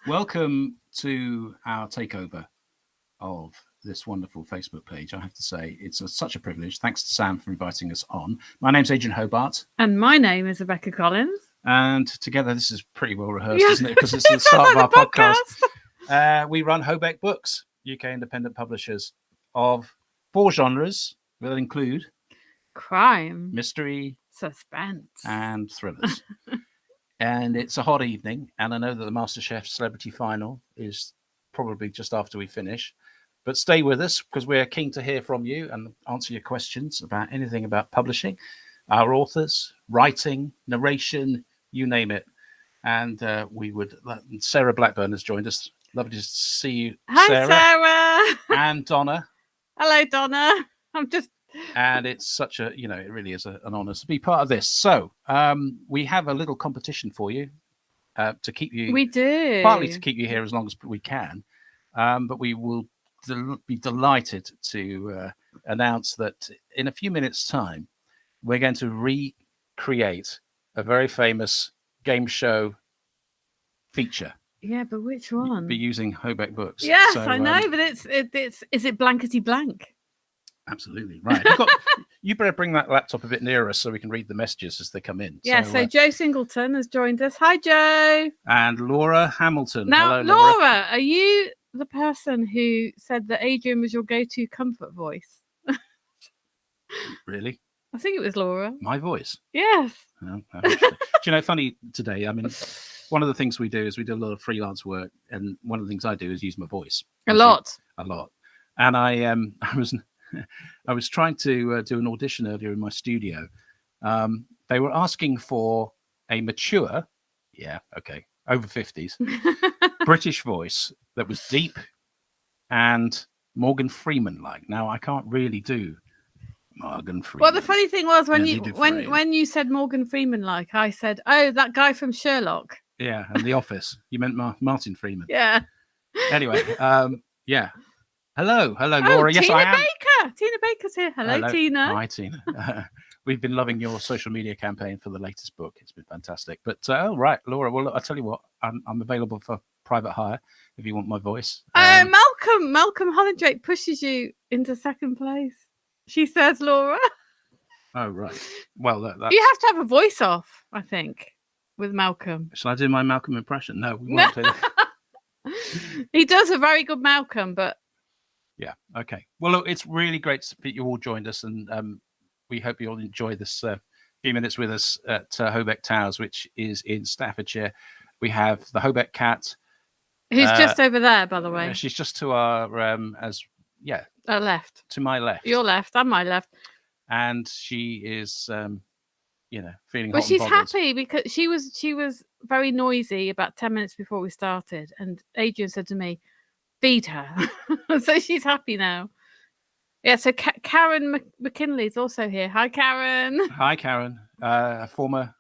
Welcome to our takeover of this wonderful Facebook page. I have to say, it's such a privilege. Thanks to Sam for inviting us on. My name's Adrian Hobart. And my name is Rebecca Collins. And together, this is pretty well rehearsed, isn't it? Because it's the start of our podcast. We run Hobeck Books, UK independent publishers of 4 genres. Will include crime, mystery, suspense, and thrillers. And it's a hot evening, and I know that the MasterChef Celebrity Final is probably just after we finish. But stay with us, because we're keen to hear from you and answer your questions about anything about publishing, our authors, writing, narration, you name it. And we would... Sarah Blackburn has joined us. Lovely to see you, Hi, Sarah. And Donna. Hello, Donna. And it's such a, it really is an honour to be part of this. So we have a little competition for you to keep you... We do. Partly to keep you here as long as we can. But we will be delighted to announce that in a few minutes' time, we're going to recreate a very famous game show feature. Yeah, but which one? Be using Hobeck Books. Yes, so, I know, but it's is it blankety blank? Absolutely right. You better bring that laptop a bit nearer so we can read the messages as they come in. Yeah, so Joe Singleton has joined us. Hi, Joe. And Laura Hamilton. Now, hello, Laura, are you the person who said that Adrian was your go-to comfort voice? Really? I think it was Laura. My voice? Yes. No, do you know, funny today, I mean, one of the things we do is we do a lot of freelance work, and one of the things I do is use my voice. A lot. And I was trying to do an audition earlier in my studio. They were asking for a mature, over 50s, British voice that was deep and Morgan Freeman-like. Now, I can't really do Morgan Freeman. Well, the funny thing was when you said Morgan Freeman-like, I said, "Oh, that guy from Sherlock." Yeah, and The Office. You meant Martin Freeman. Yeah. Anyway, yeah. Hello, Laura. Yes, I am. Tina Baker's here. Hello, Tina. Hi, Tina. We've been loving your social media campaign for the latest book. It's been fantastic. But right, Laura. Well, I'll tell you what. I'm available for private hire if you want my voice. Malcolm Hollindrake pushes you into second place. She says, Laura. Oh right. Well, you have to have a voice off, I think, with Malcolm. Shall I do my Malcolm impression? No, we won't do that. He does a very good Malcolm, but. Yeah. Okay. Well, look, it's really great that you all joined us, and we hope you all enjoy this few minutes with us at Hobeck Towers, which is in Staffordshire. We have the Hobeck cat, who's just over there, by the way. She's just to our left. To my left. Your left and my left. And she is, feeling. Well, she's happy because she was very noisy about 10 minutes before we started, and Adrian said to me, feed her. So she's happy now. Yeah, so Karen McKinley's also here. Hi, Karen. Hi, Karen. A former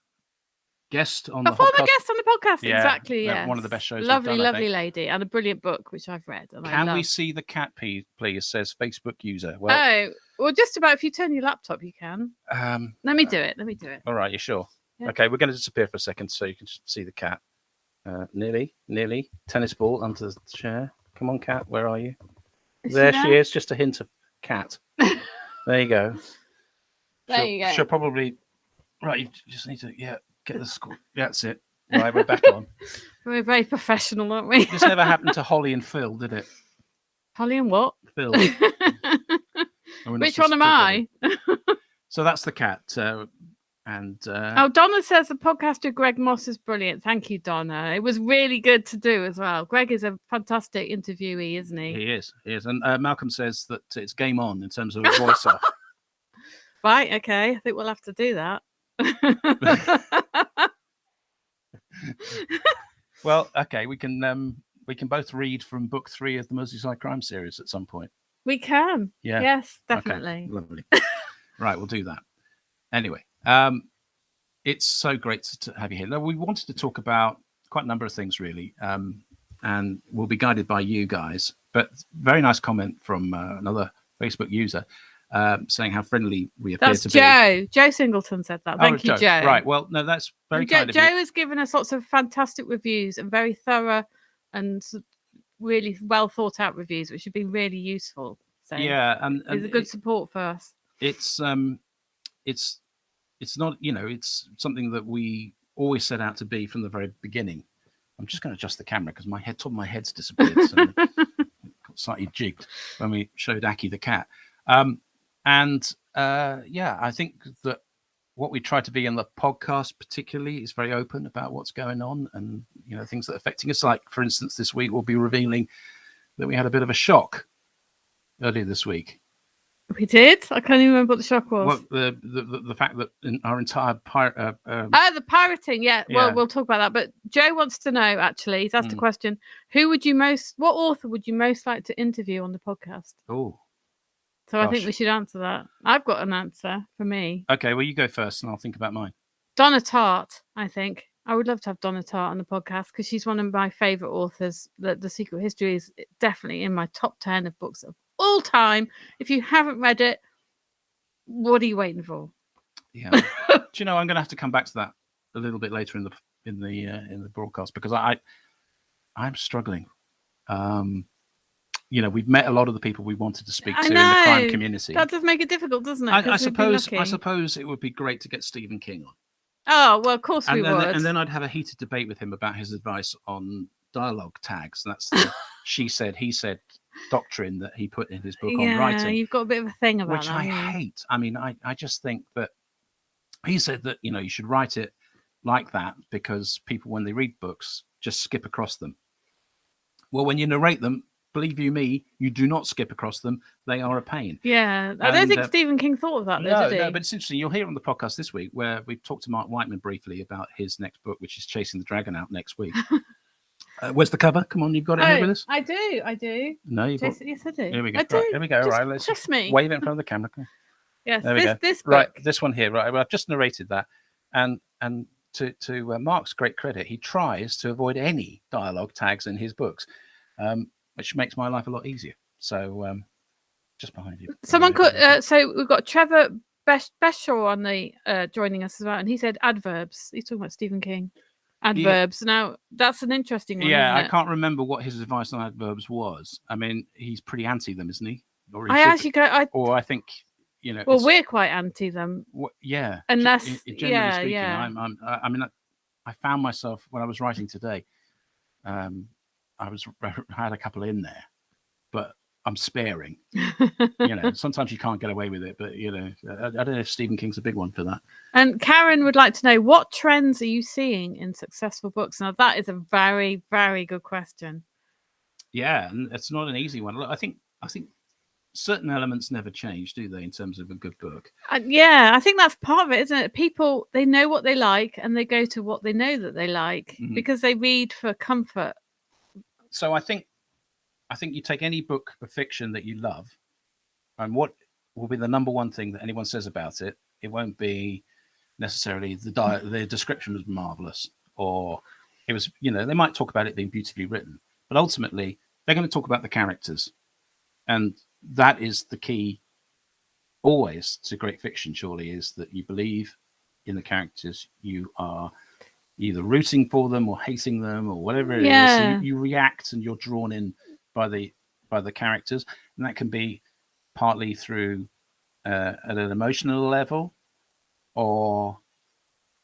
guest on the podcast. Yeah, exactly. Yeah, one of the best shows. Lovely lady, and a brilliant book which I've read. And Can we see the cat, please? Says Facebook user. Well, just about. If you turn your laptop, you can. Let me do it. All right, you sure? Yeah. Okay, we're going to disappear for a second so you can see the cat. Nearly. Tennis ball under the chair. Come on, cat. Where are you? There she is. Just a hint of cat. There you go. She'll probably. Right, you just need to get the score. Yeah, that's it. Right, we're back on. We're very professional, aren't we? This never happened to Holly and Phil, did it? Holly and what? Phil. Which one am I? So that's the cat. Donna says the podcaster Greg Moss is brilliant. Thank you, Donna. It was really good to do as well. Greg is a fantastic interviewee, isn't he? He is. And Malcolm says that it's game on in terms of a voice off. Right, okay. I think we'll have to do that. Well, okay, we can both read from book 3 of the Merseyside Crime series at some point. We can. Yeah. Yes, definitely. Okay, lovely. Right, we'll do that. Anyway, it's so great to have you here. Now, we wanted to talk about quite a number of things, really, and we'll be guided by you guys. But very nice comment from another Facebook user saying how friendly we appear to be. That's Joe. Joe Singleton said that. Thank you, Joe. Right. Well, no, that's very kind of you. Joe has given us lots of fantastic reviews and very thorough and really well thought out reviews, which have been really useful. So and it's a good support for us. It's not, it's something that we always set out to be from the very beginning. I'm just going to adjust the camera because top of my head's disappeared. So got slightly jigged when we showed Aki the cat. I think that what we try to be in the podcast particularly is very open about what's going on and, things that are affecting us. Like, for instance, this week we'll be revealing that we had a bit of a shock earlier this week. We did? I can't even remember what the shock was. Well, the fact that our entire the pirating, yeah. Well, we'll talk about that. But Joe wants to know, actually, he's asked a question. What author would you most like to interview on the podcast? Oh. So gosh. I think we should answer that. I've got an answer for me. Okay, well, you go first and I'll think about mine. Donna Tartt, I think. I would love to have Donna Tartt on the podcast because she's one of my favourite authors. The Secret History is definitely in my top 10 of books of all time. If you haven't read it, what are you waiting for? Yeah. Do you know, I'm going to have to come back to that a little bit later in the broadcast because I'm struggling. We've met a lot of the people we wanted to speak to in the crime community. That does make it difficult, doesn't it? I suppose it would be great to get Stephen King on. Oh, well, of course we would. And then I'd have a heated debate with him about his advice on dialogue tags. That's the she said, he said doctrine that he put in his book on writing. Yeah, you've got a bit of a thing about which that. Which I hate. I mean, I just think that he said that, you should write it like that because people, when they read books, just skip across them. Well, when you narrate them, believe you me, you do not skip across them. They are a pain. Yeah. I don't think Stephen King thought of that, though, did he? No, but it's interesting. You'll hear on the podcast this week where we've talked to Mark Whiteman briefly about his next book, which is Chasing the Dragon, out next week. Where's the cover? Come on, you've got it here with us? I do. No, you've got... Yes, I do. Here we go. I do. Right, here we go. Just right, let's trust me. Wave it in front of the camera. Yes, there we go. This book. Right, this one here. Right, well, I've just narrated that. And to Mark's great credit, he tries to avoid any dialogue tags in his books. Which makes my life a lot easier. So, just behind you. Someone could. So we've got Trevor Beshaw on the joining us as well, and he said adverbs. He's talking about Stephen King. Adverbs. Yeah. Now that's an interesting one. Yeah, I can't remember what his advice on adverbs was. I mean, he's pretty anti them, isn't he? I think Well, we're quite anti them. Yeah. Unless, generally speaking, I found myself when I was writing today. I had a couple in there, but I'm sparing. Sometimes you can't get away with it, but I don't know if Stephen King's a big one for that. And Karen would like to know, what trends are you seeing in successful books? Now that is a very, very good question. Yeah, and it's not an easy one. I think certain elements never change, do they, in terms of a good book? Yeah, I think that's part of it, isn't it? People, they know what they like, and they go to what they know that they like because they read for comfort. So I think you take any book of fiction that you love, and what will be the number one thing that anyone says about it? It won't be necessarily the description was marvelous, or it was, they might talk about it being beautifully written, but ultimately they're going to talk about the characters, and that is the key always to great fiction. Surely is that you believe in the characters, you are either rooting for them or hating them or whatever it is. So you react and you're drawn in by the characters, and that can be partly through at an emotional level, or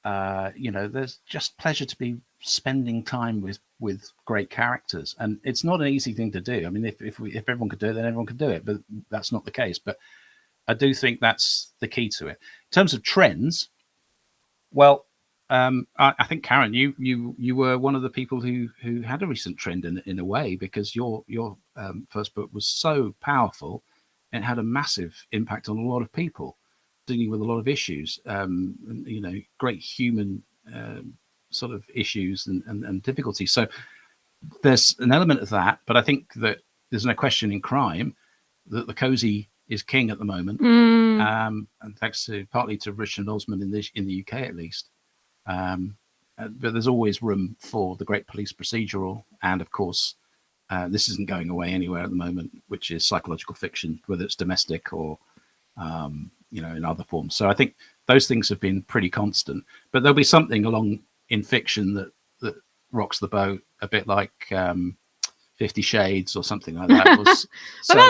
there's just pleasure to be spending time with great characters, and it's not an easy thing to do. I mean, if everyone could do it, then everyone could do it, but that's not the case. But I do think that's the key to it. In terms of trends, well. I think Karen, you were one of the people who had a recent trend in a way, because your first book was so powerful and had a massive impact on a lot of people, dealing with a lot of issues, great human sort of issues and difficulties. So there's an element of that, but I think that there's no question in crime that the cozy is king at the moment, and thanks partly to Richard Osman in the UK at least. But there's always room for the great police procedural, and of course, this isn't going away anywhere at the moment, which is psychological fiction, whether it's domestic or in other forms. So I think those things have been pretty constant. But there'll be something along in fiction that rocks the boat, a bit like 50 Shades or something like that, was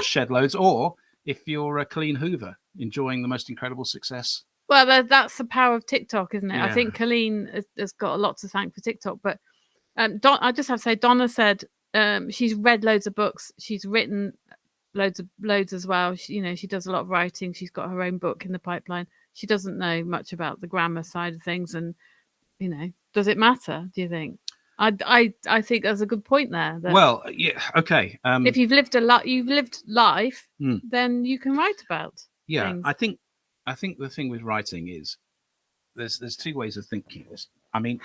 shed loads. Or if you're a Colleen Hoover enjoying the most incredible success. Well, that's the power of TikTok, isn't it? Yeah. I think Colleen has got a lot to thank for TikTok. But I just have to say, Donna said she's read loads of books. She's written loads as well. She does a lot of writing. She's got her own book in the pipeline. She doesn't know much about the grammar side of things. And, does it matter, do you think? I think there's a good point there. Well, yeah, okay. If you've lived life, then you can write about things. I think the thing with writing is there's two ways of thinking this. I mean,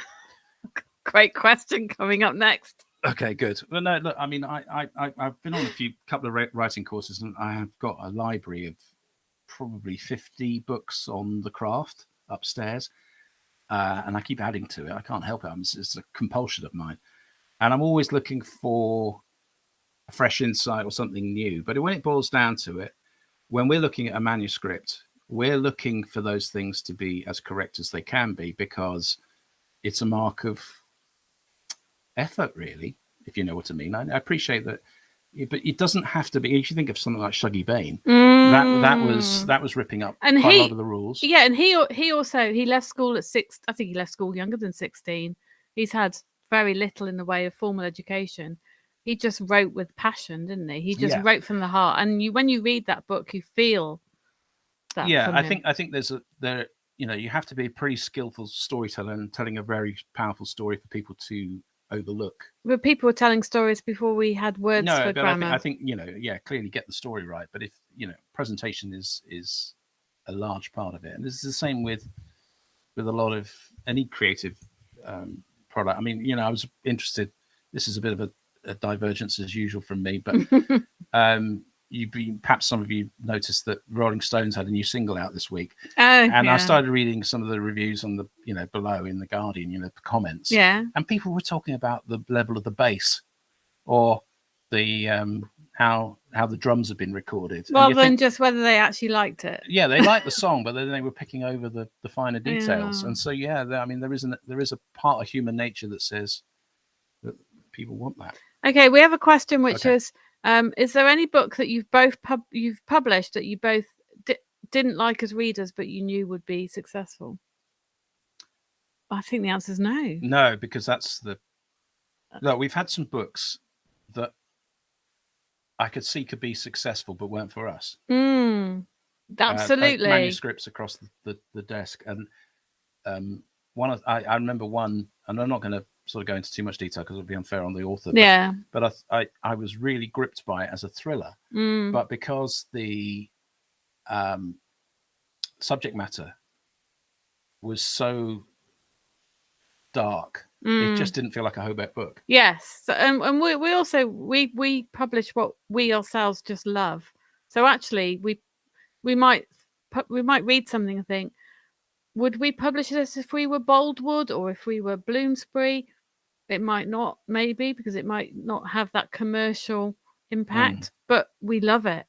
great question coming up next. Okay, good. Well, no, look, I mean, I've been on a couple of writing courses, and I have got a library of probably 50 books on the craft upstairs, and I keep adding to it. I can't help it. It's a compulsion of mine, and I'm always looking for a fresh insight or something new. But when it boils down to it, when we're looking at a manuscript, we're looking for those things to be as correct as they can be, because it's a mark of effort, really, if you know what I mean. I appreciate that, but it doesn't have to be. If you think of something like Shuggy Bain, that was ripping up quite a lot of the rules. Yeah, and he left school at 6. I think he left school younger than 16. He's had very little in the way of formal education. He just wrote with passion, didn't he? He just wrote from the heart, and when you read that book, you feel that. Yeah, I think you have to be a pretty skillful storyteller and telling a very powerful story for people to overlook. But people were telling stories before we had words for grammar. I think clearly get the story right. But if presentation is a large part of it, and this is the same with a lot of any creative product. I mean, I was interested. This is a bit of a divergence as usual from me, but perhaps some of you noticed that Rolling Stones had a new single out this week, I started reading some of the reviews on the below in the Guardian, the comments, and people were talking about the level of the bass, or the how the drums have been recorded, rather than just whether they actually liked it. Yeah, they liked the song, but then they were picking over the finer details, and so I mean, there is a part of human nature that says that people want that. Okay, we have a question which is there any book that you've published that you both didn't like as readers, but you knew would be successful? I think the answer is no. No, because look, we've had some books that I could see could be successful, but weren't for us. Absolutely. Manuscripts across the desk, and I remember one, and I'm not going to sort of go into too much detail because it would be unfair on the author. But I was really gripped by it as a thriller. But because the subject matter was so dark, it just didn't feel like a Hobeck book. Yes, and we also we publish what we ourselves just love. So actually, we might read something and think, would we publish this if we were Boldwood or if we were Bloomsbury? It might not, maybe, because it might not have that commercial impact, but we love it.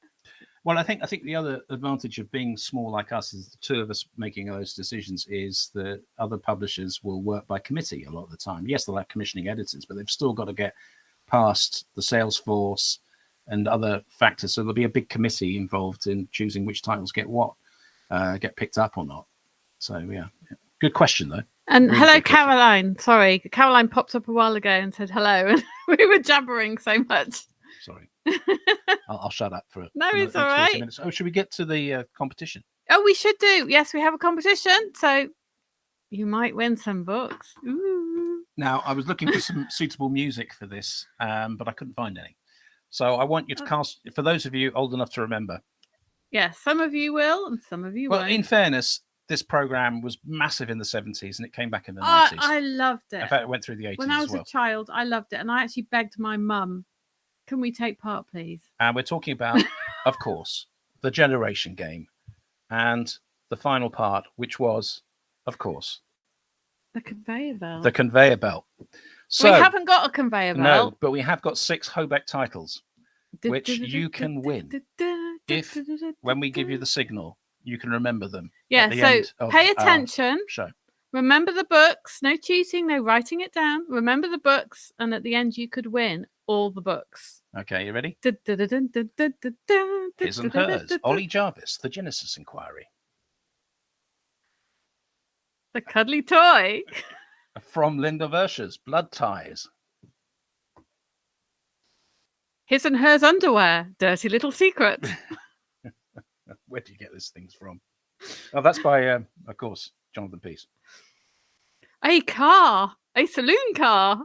Well, I think the other advantage of being small like us, is the two of us making those decisions, is that other publishers will work by committee a lot of the time. Yes, they'll have commissioning editors, but they've still got to get past the sales force and other factors. So there'll be a big committee involved in choosing which titles get picked up or not. So yeah. Good question though. And really, hello, Caroline. Sorry, Caroline popped up a while ago and said hello, and we were jabbering so much. Sorry. I'll shut up for no, it's all right. Minutes. Oh, should we get to the competition? Oh, we should do. Yes, we have a competition, so you might win some books. Ooh. Now, I was looking for some suitable music for this, but I couldn't find any. So I want you to cast, for those of you old enough to remember. Yes, some of you will, and some of you won't. Well, in fairness, this program was massive in the 70s, and it came back in the 90s. I loved it. In fact, it went through the 80s when I was as well. A child, I loved it, and I actually begged my mum, can we take part, please? And we're talking about, of course, the generation game, and the final part, which was, of course, the conveyor belt. The conveyor belt. So, we haven't got a conveyor belt. No, but we have got 6 Hobeck titles, which you can win if, when we give you the signal, you can remember them. Yeah, so pay attention. Show. Remember the books. No cheating, no writing it down. Remember the books, and at the end you could win all the books. Okay, you ready? His and Hers, Ollie Jarvis, The Genesis Inquiry. The Cuddly Toy. From Linda Verscher's Blood Ties. His and Hers Underwear, Dirty Little Secret. Where do you get these things from? Oh, that's by, of course, Jonathan Peace. A saloon car.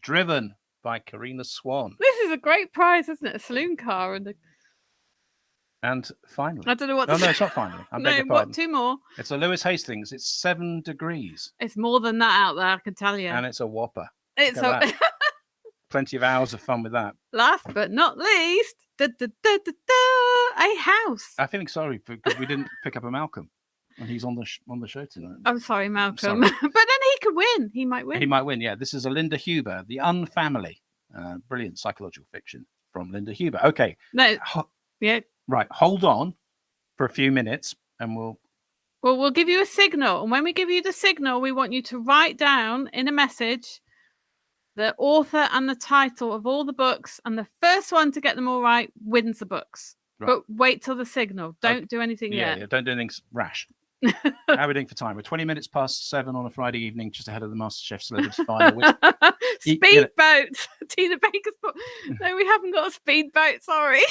Driven by Karina Swan. This is a great prize, isn't it? A saloon car and finally, I don't know what. No, it's not finally. I beg your pardon. What? 2 more. It's a Lewis Hastings. It's 7 degrees. It's more than that out there, I can tell you. And it's a whopper. Plenty of hours of fun with that. Last but not least, a house. I'm feeling sorry because we didn't pick up a Malcolm, and he's on the show tonight. I'm sorry, Malcolm. But then he could win. He might win. He might win. Yeah, this is a Linda Huber, The Unfamily, brilliant psychological fiction from Linda Huber. Okay. No. Yeah. Right. Hold on for a few minutes, and we'll give you a signal, and when we give you the signal, we want you to write down in a message the author and the title of all the books, and the first one to get them all right wins the books. Right. But wait till the signal. Don't do anything yet. Yeah, don't do anything rash. How are we doing for time? We're 20 minutes past 7 on a Friday evening, just ahead of the MasterChef Celebrity Final. Speedboat. Tina Baker's book. No, we haven't got a speedboat. Sorry.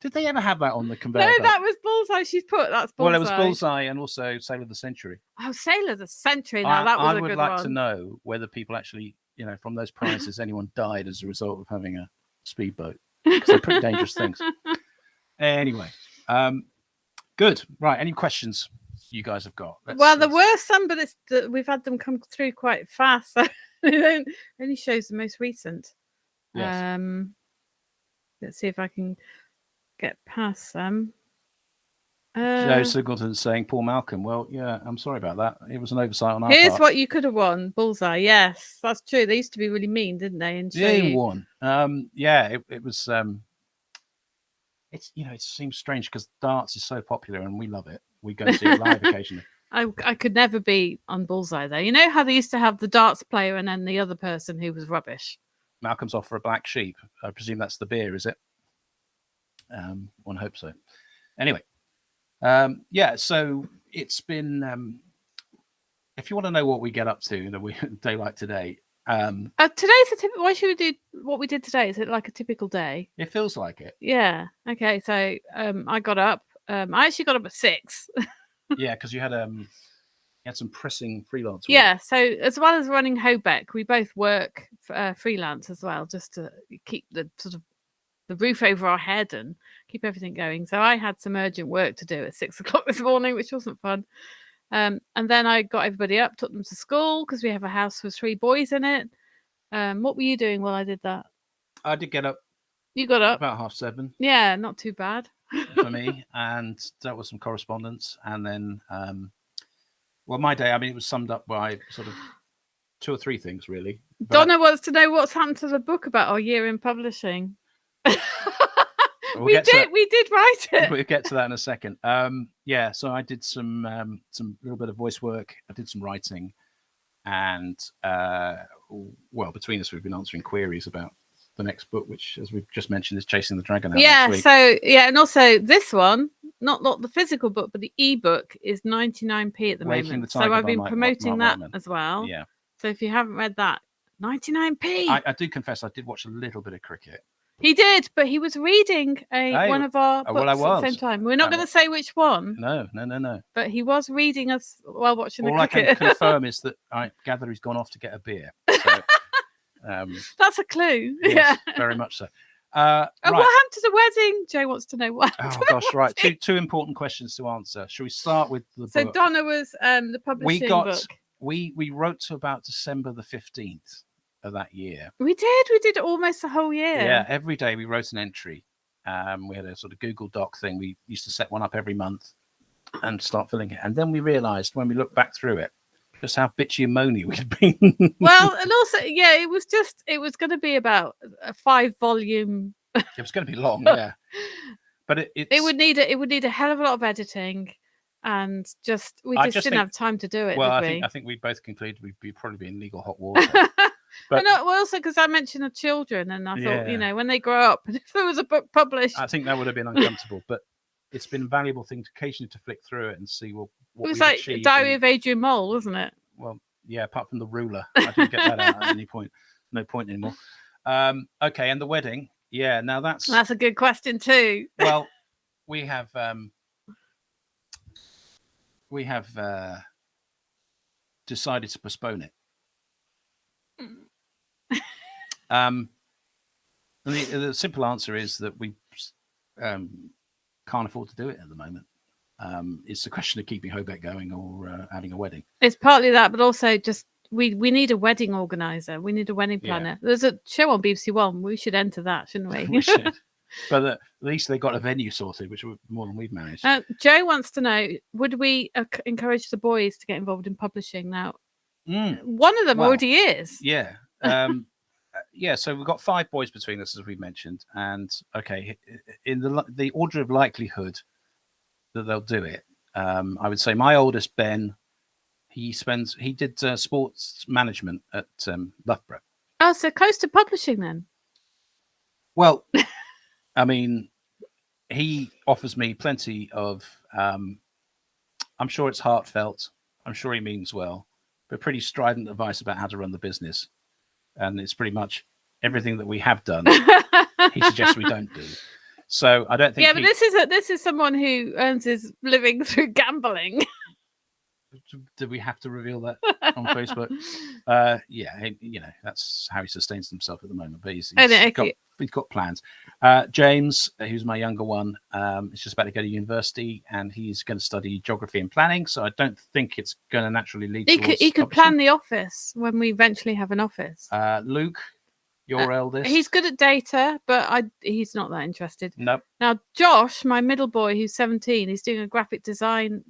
Did they ever have that on the conveyor? No, that was Bullseye. That's Bullseye. Well, it was Bullseye and also Sailor of the Century. Oh, Sailor of the Century. Now that was a good one. I would like to know whether people actually, from those prizes, anyone died as a result of having a speedboat. Because they're pretty dangerous things. Anyway, good. Right. Any questions you guys have got? There were some, but we've had them come through quite fast. So it only shows the most recent. Yes. Let's see if I can get past them. Joe Singleton's saying Paul Malcolm. Well, yeah, I'm sorry about that. It was an oversight on our part. Here's what you could have won. Bullseye. Yes, that's true. They used to be really mean, didn't they? And they won. It was. It's it seems strange because darts is so popular and we love it. We go see it live occasionally. I could never be on Bullseye though. You know how they used to have the darts player and then the other person who was rubbish. Malcolm's off for a black sheep. I presume that's the beer, is it? One hopes so. Anyway, so it's been. If you want to know what we get up to in a day like today, today's a typical. Why should we do what we did today? Is it like a typical day? It feels like it. Yeah. Okay. So I got up. I actually got up at 6. Yeah, because you had some pressing freelance work. Yeah. So as well as running Hobeck, we both work freelance as well, just to keep the sort of the roof over our head and keep everything going. So I had some urgent work to do at 6 o'clock this morning, which wasn't fun. And then I got everybody up, took them to school because we have a house with 3 boys in it. What were you doing while I did that? I did get up. You got up? About 7:30. Yeah, not too bad. For me, and dealt with some correspondence. And then, my day, it was summed up by sort of 2 or 3 things, really. Donna wants to know what's happened to the book about our year in publishing. We did write it. We'll get to that in a second. So I did some little bit of voice work. I did some writing, and between us, we've been answering queries about the next book, which, as we've just mentioned, is Chasing the Dragon. And also this one, not the physical book, but the ebook is 99p at the moment. So I've been promoting that as well. Yeah. So if you haven't read that, 99p. I do confess, I did watch a little bit of cricket. He did, but he was reading one of our books at the same time. We're not going to say which one. No. But he was reading us while watching the cricket. All I can confirm is that I gather he's gone off to get a beer. So, that's a clue. Yes, very much so. Right. What happened to the wedding? Joe wants to know what. Oh gosh, right. Two important questions to answer. Shall we start with the book? So Donna was the publishing book. We wrote to about December the 15th of that year. We did almost the whole year. Yeah, every day we wrote an entry. We had a sort of Google Doc thing. We used to set one up every month and start filling it. And then we realized when we looked back through it, just how bitchy and moany we'd been. Well, and also, it was going to be about a 5-volume. It was going to be long, yeah. But it would need a hell of a lot of editing. and we just didn't have time to do it. Well, did we? I think we both concluded we'd probably be in legal hot water. But also because I mentioned the children, and I thought, when they grow up, if there was a book published, I think that would have been uncomfortable. But it's been a valuable thing occasionally to flick through it and see what it was like Diary of Adrian Mole, wasn't it? Well, yeah, apart from the ruler, I didn't get that out at any point. No point anymore. Okay, and the wedding. Yeah, now that's a good question too. Well, we have decided to postpone it. And the simple answer is that we can't afford to do it at the moment. It's a question of keeping Hobeck going or having a wedding. It's partly that, but also just we need a wedding organizer. We need a wedding planner. Yeah. There's a show on BBC One. We should enter that, shouldn't we? We should. But at least they got a venue sorted, which was more than we've managed. Joe wants to know, would we encourage the boys to get involved in publishing now? One of them already is. Yeah. Yeah, so we've got 5 boys between us, as we mentioned. And, okay, in the order of likelihood that they'll do it, I would say my oldest, Ben, he did sports management at Loughborough. Oh, so close to publishing then? Well, I mean, he offers me plenty of, I'm sure it's heartfelt, I'm sure he means well, but pretty strident advice about how to run the business. And it's pretty much everything that we have done, he suggests we don't do. So I don't think. Yeah, but this is someone who earns his living through gambling. Did we have to reveal that on Facebook? Yeah, that's how he sustains himself at the moment. But he's got plans. James, who's my younger one, is just about to go to university, and he's going to study geography and planning. So I don't think it's going to naturally lead. He could plan the office when we eventually have an office. Luke, your eldest, he's good at data, but he's not that interested. Nope. Now Josh, my middle boy, who's 17, he's doing a graphic design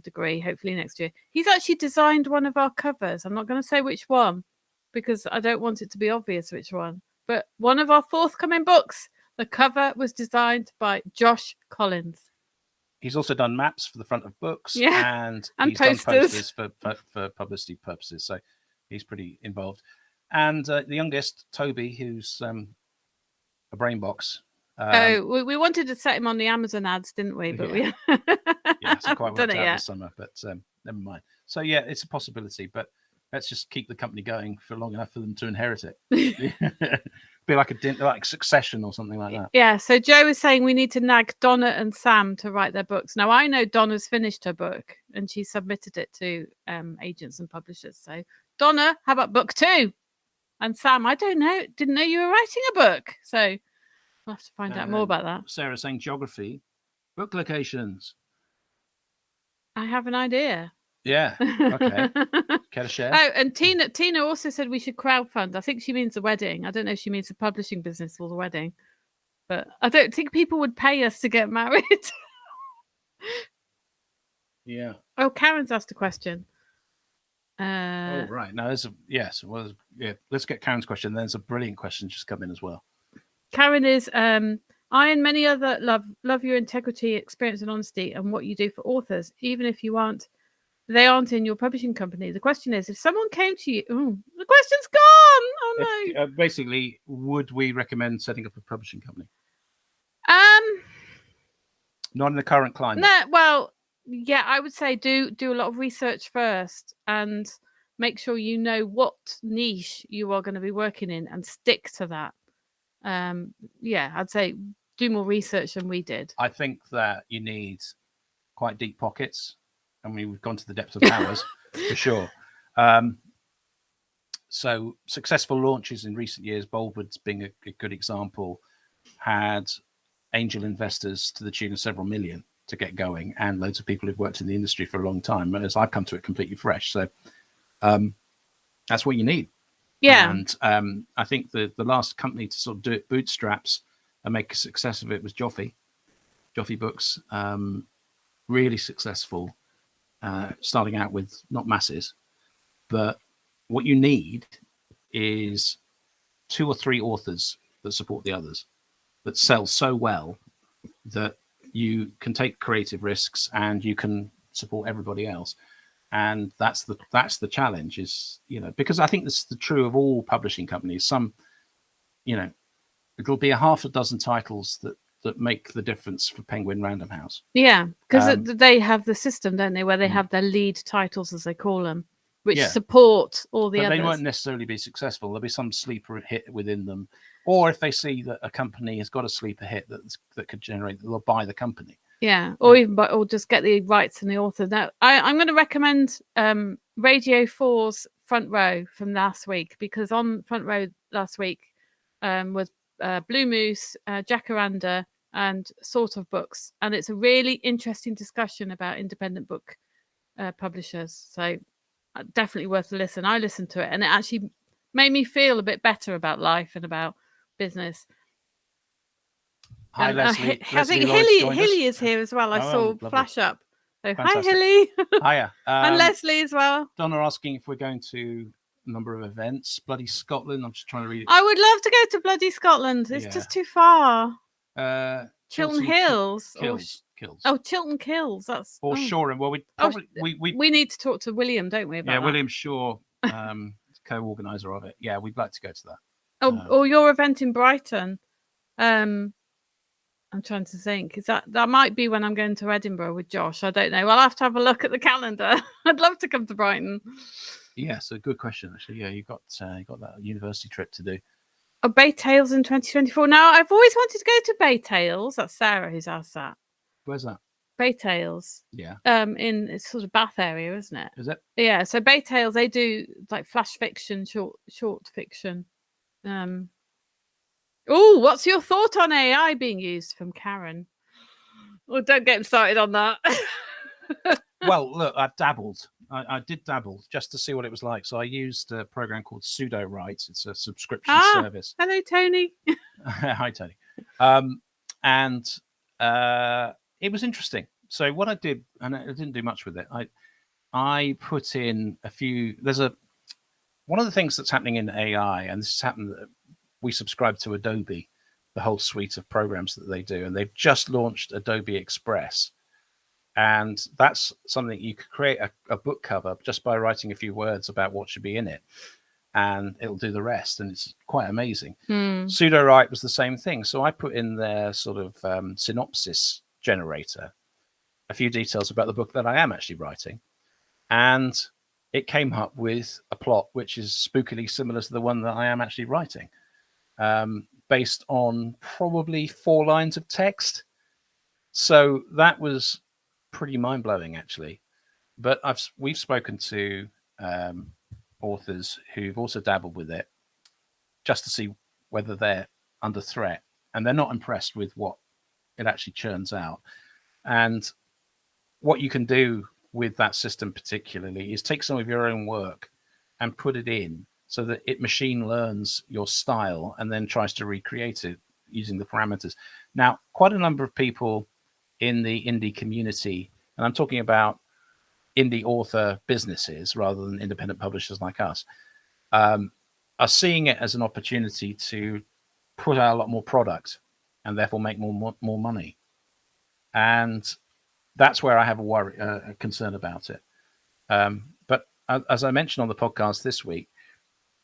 degree, hopefully next year. He's actually designed one of our covers. I'm not going to say which one because I don't want it to be obvious which one. But one of our forthcoming books, the cover was designed by Josh Collins. He's also done maps for the front of books, and he's posters. done posters for publicity purposes. So he's pretty involved. And the youngest, Toby, who's a brain box. We wanted to set him on the Amazon ads, didn't we? But yeah, hasn't quite worked out this summer. But never mind. So yeah, it's a possibility. But let's just keep the company going for long enough for them to inherit it. Be like Succession or something like that. Yeah. So Joe is saying we need to nag Donna and Sam to write their books. Now I know Donna's finished her book and she submitted it to agents and publishers. So Donna, how about book 2? And Sam, I don't know. Didn't know you were writing a book. So we'll have to find out more about that. Sarah saying geography, book locations. I have an idea. Yeah. Okay. Care to share? Oh, and Tina also said we should crowdfund. I think she means the wedding. I don't know if she means the publishing business or the wedding. But I don't think people would pay us to get married. Yeah. Oh, Karen's asked a question. Oh, right. Now, let's get Karen's question. There's a brilliant question just come in as well. Karen is, I and many other love your integrity, experience and honesty and what you do for authors, even if they aren't in your publishing company. The question is, if someone came to you, the question's gone. Oh no. Basically, would we recommend setting up a publishing company? Not in the current climate. No, well, yeah, I would say do a lot of research first and make sure you know what niche you are going to be working in and stick to that. I'd say do more research than we did. I think that you need quite deep pockets. I mean, we've gone to the depths of ours for sure. So successful launches in recent years, Boldwood's being a good example, had angel investors to the tune of several million to get going, and loads of people who've worked in the industry for a long time, as I've come to it completely fresh. So that's what you need. Yeah. And I think the last company to sort of do it bootstraps and make a success of it was Joffy Books. Really successful, starting out with not masses, but what you need is 2 or 3 authors that support the others, that sell so well that you can take creative risks and you can support everybody else. And that's the challenge, is, because I think this is true of all publishing companies. Some, it'll be a half a dozen titles that make the difference for Penguin Random House. Yeah, because they have the system, don't they, where they have their lead titles, as they call them, which support all the others. They won't necessarily be successful. There'll be some sleeper hit within them, or if they see that a company has got a sleeper hit that could generate, they'll buy the company. Yeah, or just get the rights from the author. Now, I'm going to recommend Radio 4's Front Row from last week, because on Front Row last week was Blue Moose, Jacaranda, and Sort of Books, and it's a really interesting discussion about independent book publishers. So definitely worth a listen. I listened to it, and it actually made me feel a bit better about life and about business. Hi, Leslie. I think Hilly is here as well. I saw flash up. So, hi, Hilly. Hiya. And Leslie as well. Donna asking if we're going to a number of events. Bloody Scotland. I'm just trying to read it. I would love to go to bloody Scotland. It's just too far. Chiltern Hills. Kills. Oh, Chiltern Kills. That's Shoreham. Well, we need to talk to William, don't we? About that? William Shaw, co-organizer of it. Yeah, we'd like to go to that. Or your event in Brighton. I'm trying to think. Is that might be when I'm going to Edinburgh with Josh? I don't know. I'll have to have a look at the calendar. I'd love to come to Brighton. Yeah, so good question actually. Yeah, you got that university trip to do. Bay Tales in 2024. Now, I've always wanted to go to Bay Tales. That's Sarah who's asked that. Where's that? Bay Tales. Yeah. In it's sort of Bath area, isn't it? Is it? Yeah. So Bay Tales, they do like flash fiction, short fiction. Oh, what's your thought on AI being used, from Karen? Well, don't get started on that. Well, look, I've dabbled. I did dabble just to see what it was like. So I used a program called Pseudo Write. It's a subscription service. Hello, Tony. Hi, Tony. And it was interesting. So what I did, and I didn't do much with it, I put in a few. One of the things that's happening in AI, and this has happened. We subscribe to Adobe, the whole suite of programs that they do, and they've just launched Adobe Express. And that's something you could create a book cover just by writing a few words about what should be in it, and it'll do the rest. And it's quite amazing. Pseudo Write was the same thing. So I put in their sort of synopsis generator a few details about the book that I am actually writing, and it came up with a plot which is spookily similar to the one that I am actually writing. Based on probably 4 lines of text. So that was pretty mind-blowing, actually. But we've spoken to authors who've also dabbled with it just to see whether they're under threat, and they're not impressed with what it actually churns out. And what you can do with that system particularly is take some of your own work and put it in, so that it machine learns your style and then tries to recreate it using the parameters. Now, quite a number of people in the indie community, and I'm talking about indie author businesses rather than independent publishers like us, are seeing it as an opportunity to put out a lot more product and therefore make more money. And that's where I have a concern about it. But as I mentioned on the podcast this week,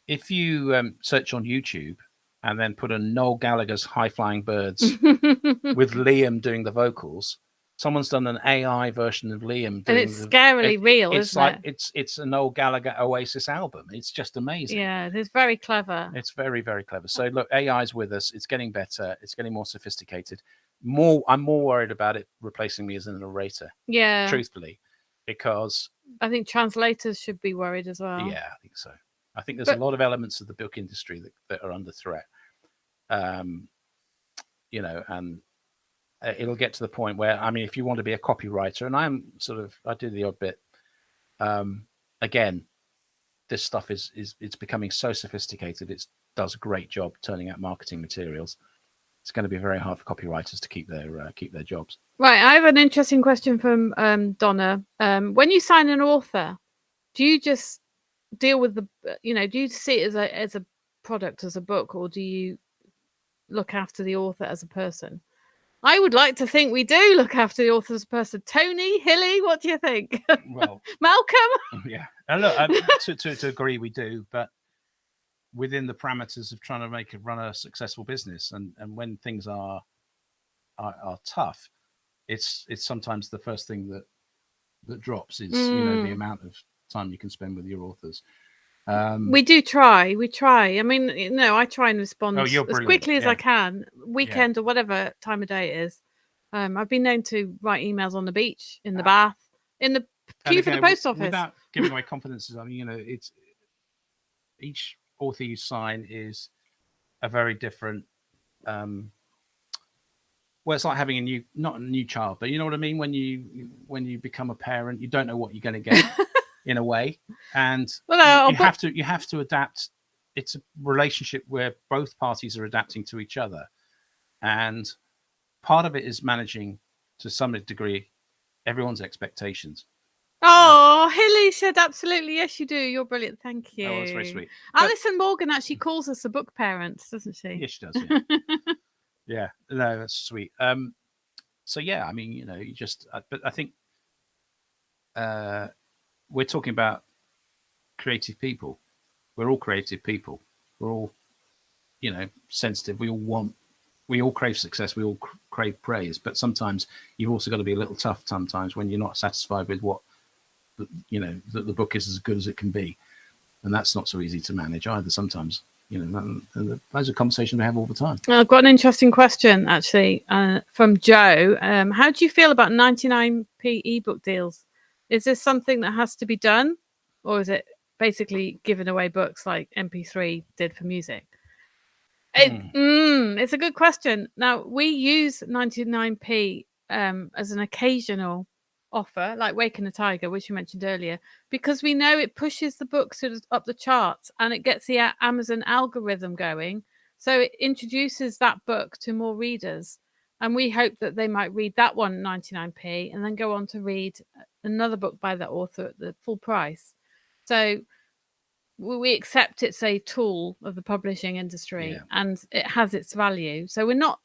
if you search on YouTube and then put in Noel Gallagher's High Flying Birds with Liam doing the vocals, someone's done an AI version of Liam. And it's scarily real, isn't it? It's a Noel Gallagher Oasis album. It's just amazing. Yeah, it's very clever. It's very, very clever. So look, AI's with us. It's getting better. It's getting more sophisticated. I'm more worried about it replacing me as a narrator. Yeah. Truthfully, because I think translators should be worried as well. Yeah, I think so. I think there's a lot of elements of the book industry that are under threat. And it'll get to the point where, I mean, if you want to be a copywriter, and I do the odd bit. Again, this stuff it's becoming so sophisticated. It does a great job turning out marketing materials. It's going to be very hard for copywriters to keep their jobs. Right. I have an interesting question from Donna. When you sign an author, do you just deal with do you see it as a product, as a book, or do you look after the author as a person? I would like to think we do look after the author as a person. Tony, Hilly, what do you think? Well, Malcolm? yeah. And look, to agree, we do, but within the parameters of trying to run a successful business, and when things are tough, it's sometimes the first thing that drops is the amount of time you can spend with your authors. We do try. We try. I mean, I try and respond as quickly as I can, weekend or whatever time of day it is. I've been known to write emails on the beach, in the bath, in the queue for the post office. Without giving away confidences, I mean, it's each author you sign is a very different. Well, it's like having not a new child, but you know what I mean. When you become a parent, you don't know what you're going to get, in a way, and you have to adapt. It's a relationship where both parties are adapting to each other, and part of it is managing to some degree everyone's expectations. Oh, Hilly said absolutely. Yes, you do. You're brilliant. Thank you. Oh, that's very sweet. Alison Morgan actually calls us a book parent, doesn't she? Yes, she does. Yeah. Yeah. No, that's sweet. So yeah, I mean, you just, but I think we're talking about creative people. We're all creative people. We're all, sensitive. We all crave success. We all crave praise. But sometimes you've also got to be a little tough sometimes when you're not satisfied with what, the book is as good as it can be. And that's not so easy to manage either sometimes. Those are conversations we have all the time. I've got an interesting question, actually, from Joe. How do you feel about 99p ebook deals? Is this something that has to be done? Or is it basically giving away books like MP3 did for music? It's a good question. Now, we use 99p as an occasional offer, like Waking a Tiger, which you mentioned earlier, because we know it pushes the books up the charts and it gets the Amazon algorithm going. So it introduces that book to more readers. And we hope that they might read that one 99p and then go on to read another book by that author at the full price. So we accept it's a tool of the publishing industry and it has its value. So we're not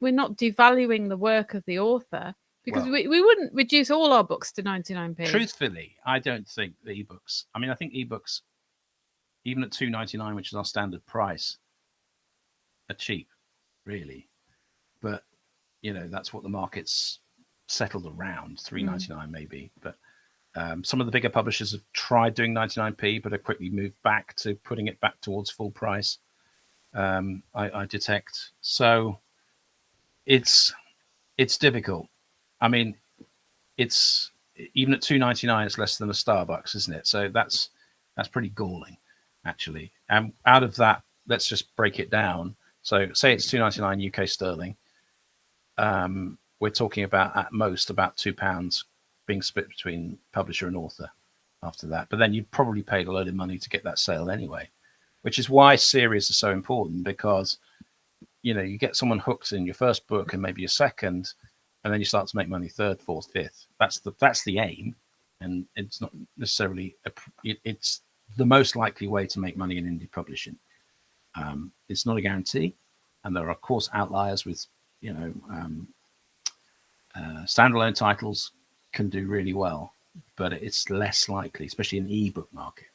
devaluing the work of the author, because we wouldn't reduce all our books to 99p. Truthfully, I don't think the ebooks. I mean, I think ebooks, even at $2.99, which is our standard price, are cheap, really. But that's what the market's settled around, $3.99 maybe. But some of the bigger publishers have tried doing 99p, but have quickly moved back to putting it back towards full price. I detect. So it's difficult. I mean, it's even at $2.99, it's less than a Starbucks, isn't it? So that's pretty galling, actually. And out of that, let's just break it down. So say it's $2.99 UK sterling. We're talking about at most about £2 being split between publisher and author after that. But then you've probably paid a load of money to get that sale anyway, which is why series are so important, because you get someone hooked in your first book and maybe your second, and then you start to make money third, fourth, fifth. That's the aim, and it's not necessarily it's the most likely way to make money in indie publishing. It's not a guarantee, and there are of course outliers with standalone titles can do really well, but it's less likely, especially in the ebook market.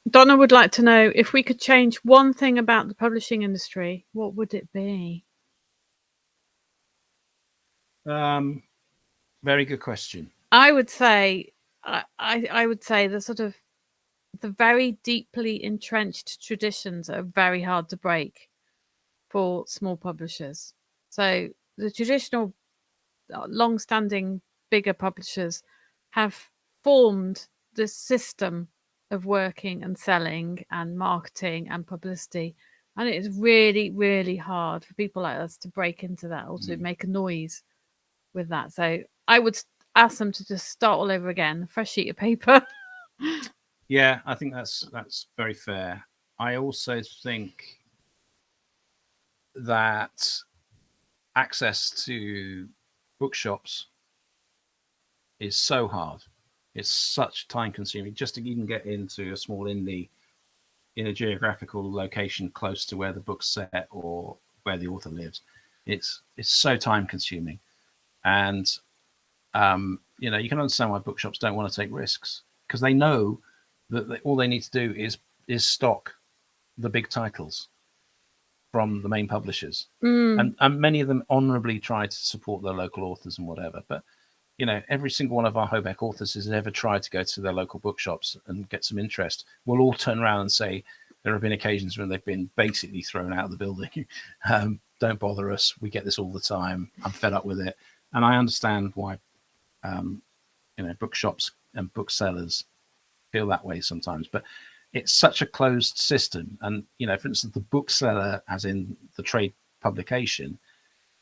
Donna would like to know, if we could change one thing about the publishing industry, what would it be? Very good question. I would say the very deeply entrenched traditions are very hard to break for small publishers. So the traditional, long-standing, bigger publishers have formed this system of working and selling and marketing and publicity, and it is really, really hard for people like us to break into that or to make a noise with that. So I would ask them to just start all over again, fresh sheet of paper. Yeah, I think that's very fair. I also think that access to bookshops is so hard. It's such time consuming just to even get into a small indie in a geographical location close to where the book's set or where the author lives. It's so time consuming, and you can understand why bookshops don't want to take risks, because they know that all they need to do is stock the big titles from the main publishers, and many of them honourably try to support their local authors and whatever. But every single one of our Hobeck authors has ever tried to go to their local bookshops and get some interest. We'll all turn around and say there have been occasions when they've been basically thrown out of the building. Don't bother us. We get this all the time. I'm fed up with it. And I understand why, bookshops and booksellers feel that way sometimes. But it's such a closed system. And, for instance, the bookseller, as in the trade publication,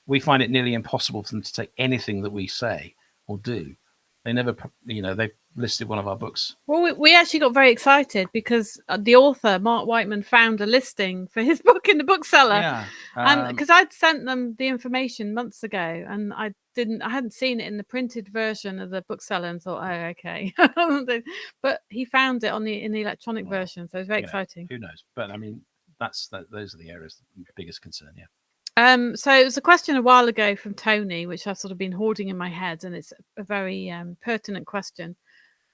we find it nearly impossible for them to take anything that we say or do. They never, they've listed one of our books. Well, we actually got very excited because the author, Mark Whiteman, found a listing for his book in the bookseller. Yeah. And because I'd sent them the information months ago, and I hadn't seen it in the printed version of the bookseller, and thought, oh, okay. But he found it in the electronic version, so it was very exciting. Who knows? But I mean, those are the areas of biggest concern. Yeah. So it was a question a while ago from Tony, which I've sort of been hoarding in my head, and it's a very pertinent question.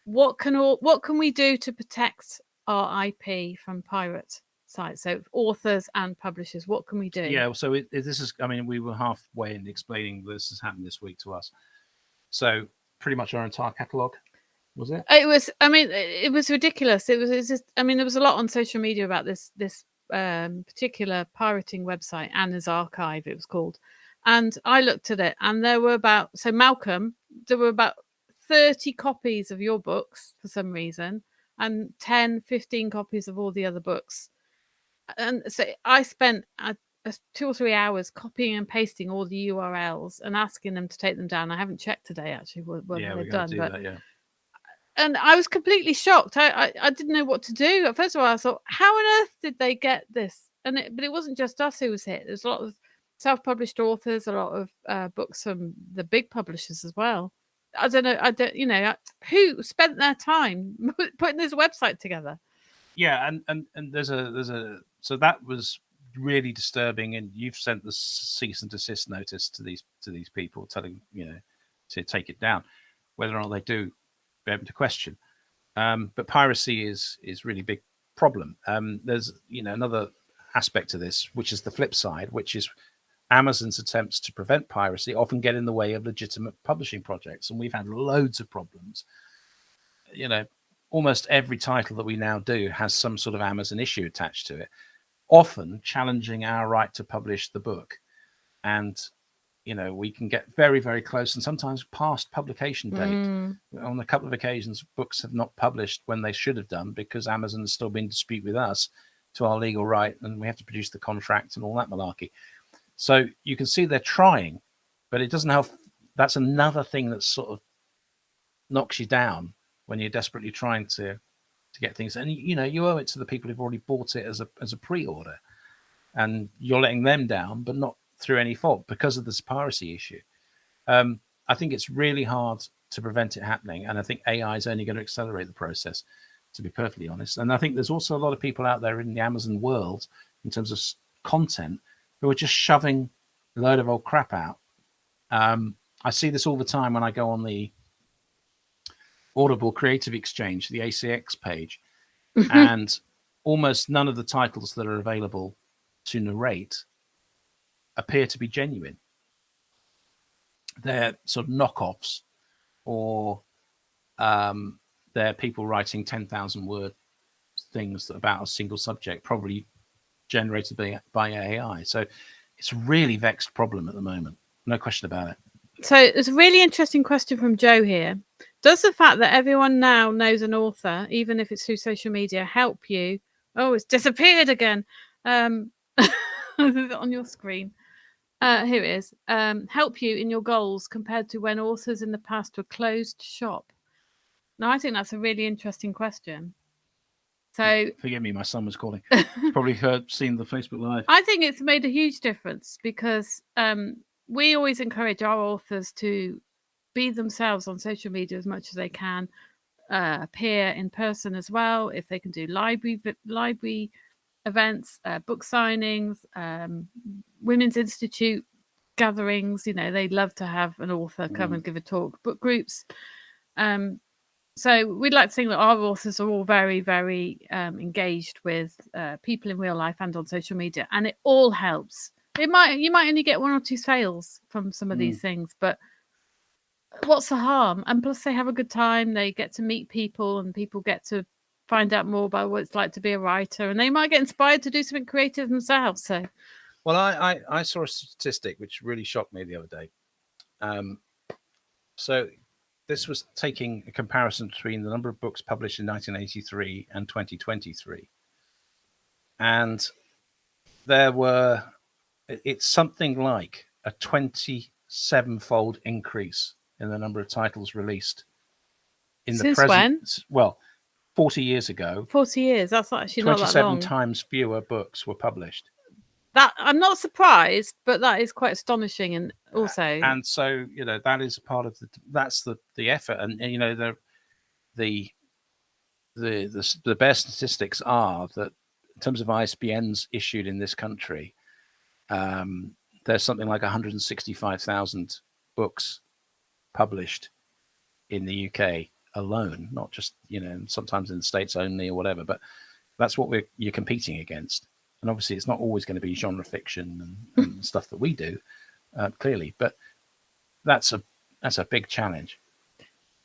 What can we do to protect our IP from pirate sites? So authors and publishers, what can we do? Yeah, so this is, we were halfway in explaining this has happened this week to us. So pretty much our entire catalogue, was it? It was, it was ridiculous. It was just, there was a lot on social media about this particular pirating website, Anna's Archive it was called, and I looked at it, and there were about 30 copies of your books for some reason, and 10-15 copies of all the other books, and so I spent 2 or 3 hours copying and pasting all the URLs and asking them to take them down. I haven't checked today actually whether they've done, but yeah. And I was completely shocked. I didn't know what to do. First of all, I thought, how on earth did they get this? But it wasn't just us who was hit. There's a lot of self-published authors, a lot of books from the big publishers as well. I don't know. Who spent their time putting this website together? Yeah, and there's a so that was really disturbing. And you've sent the cease and desist notice to these people, telling to take it down. Whether or not they do, be able to question. But piracy is really big problem. There's another aspect to this, which is the flip side, which is Amazon's attempts to prevent piracy often get in the way of legitimate publishing projects, and we've had loads of problems. Almost every title that we now do has some sort of Amazon issue attached to it, often challenging our right to publish the book. And we can get very, very close and sometimes past publication date. On a couple of occasions, books have not published when they should have done because Amazon has still been in dispute with us to our legal right, and we have to produce the contract and all that malarkey. So you can see they're trying, but it doesn't help. That's another thing that sort of knocks you down when you're desperately trying to get things. And you owe it to the people who've already bought it as a pre-order, and you're letting them down, but not through any fault because of this piracy issue. I think it's really hard to prevent it happening, and I think AI is only going to accelerate the process, to be perfectly honest. And I think there's also a lot of people out there in the Amazon world, in terms of content, who are just shoving a load of old crap out. I see this all the time when I go on the Audible Creative Exchange, the ACX page, and almost none of the titles that are available to narrate appear to be genuine. They're sort of knockoffs, or they're people writing 10,000 word things about a single subject, probably generated by AI. So it's a really vexed problem at the moment. No question about it. So it's a really interesting question from Joe here. Does the fact that everyone now knows an author, even if it's through social media, help you? Oh, it's disappeared again. On your screen. Here it is. Help you in your goals compared to when authors in the past were closed shop? Now, I think that's a really interesting question. So, forgive me, my son was calling. Probably seen the Facebook Live. I think it's made a huge difference because we always encourage our authors to be themselves on social media as much as they can, appear in person as well. If they can do library events, book signings, Women's Institute gatherings. They love to have an author come and give a talk. Book groups. So we'd like to think that our authors are all very, very engaged with people in real life and on social media, and it all helps. You might only get 1 or 2 sales from some of these things, but what's the harm? And plus, they have a good time. They get to meet people, and people get to find out more about what it's like to be a writer, and they might get inspired to do something creative themselves. So, well, I saw a statistic which really shocked me the other day. So this was taking a comparison between the number of books published in 1983 and 2023. And it's something like a 27-fold increase in the number of titles released in the present. When? Well, 40 years ago. 40 years, that's actually not that long. 27 times fewer books were published. That I'm not surprised, but that is quite astonishing, and also, and so that is part of that's the effort, and the bare statistics are that in terms of ISBNs issued in this country, there's something like 165,000 books published in the UK alone, not just sometimes in the States only or whatever, but that's what you're competing against. And obviously, it's not always going to be genre fiction and stuff that we do, clearly. But that's a big challenge.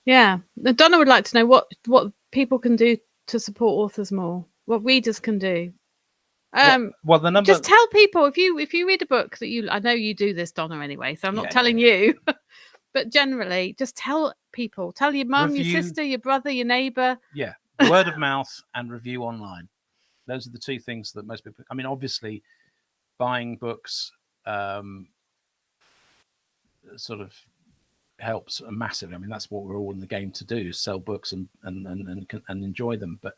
Yeah, Donna would like to know what people can do to support authors more. What readers can do. Well, the number. Just tell people if you read a book that I know you do this, Donna, anyway. So I'm not telling you, but generally, just tell people. Tell your mum, your sister, your brother, your neighbour. Yeah, word of mouth and review online. Those are the 2 things that most people. I mean, obviously, buying books sort of helps massively. I mean, that's what we're all in the game to do: sell books and enjoy them. But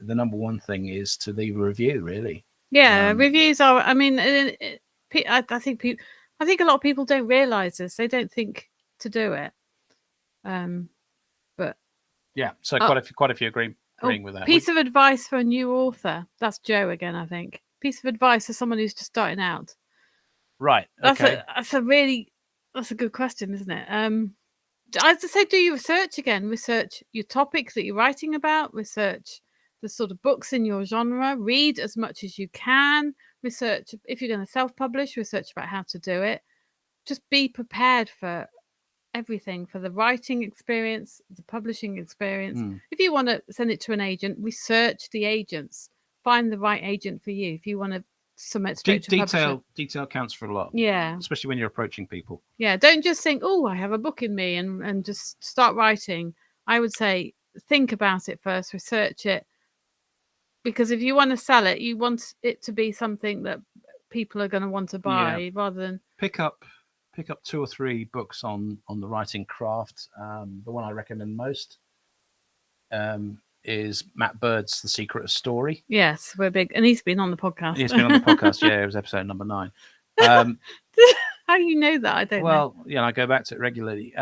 the number one thing is to leave a review. Really, yeah, reviews are. I mean, I think a lot of people don't realise this. They don't think to do it. But yeah, so quite a few agreeing with that. Piece of advice for a new author. That's Joe again, I think. Piece of advice for someone who's just starting out. Right. Okay. That's a good question, isn't it? I just say, do your research again. Research your topic that you're writing about. Research the sort of books in your genre. Read as much as you can. Research if you're going to self-publish. Research about how to do it. Just be prepared for everything, for the writing experience, the publishing experience. If you want to send it to an agent, research the agents. Find the right agent for you. If you want to submit straight to publisher. Detail counts for a lot. Yeah. Especially when you're approaching people. Yeah. Don't just think, oh, I have a book in me and just start writing. I would say think about it first, research it. Because if you want to sell it, you want it to be something that people are going to want to buy rather than pick up 2 or 3 books on the writing craft. The one I recommend most is Matt Bird's The Secret of Story. Yes, we're big, and he's been on the podcast. He's been on the podcast. Yeah, it was episode number 9. How do you know that? I don't know. Well, I go back to it regularly.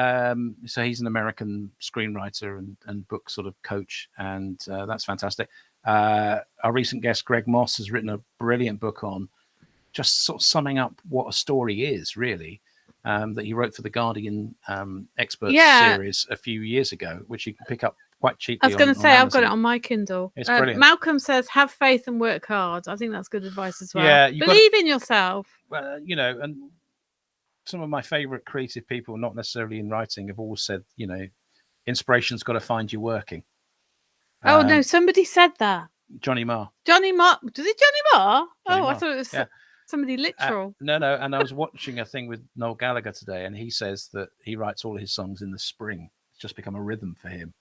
So he's an American screenwriter and book sort of coach, and that's fantastic. Our recent guest, Greg Moss, has written a brilliant book on just sort of summing up what a story is, really, that he wrote for the Guardian Experts series a few years ago, which you can pick up quite cheaply. I was going to say, I've got it on my Kindle. It's brilliant. Malcolm says, have faith and work hard. I think that's good advice as well. Yeah, Believe in yourself. Well, and some of my favourite creative people, not necessarily in writing, have always said, inspiration's got to find you working. Oh, no, somebody said that. Johnny Marr. Johnny Marr? Was it Johnny Marr? Johnny Marr. I thought it was somebody literal. No. And I was watching a thing with Noel Gallagher today, and he says that he writes all his songs in the spring. It's just become a rhythm for him.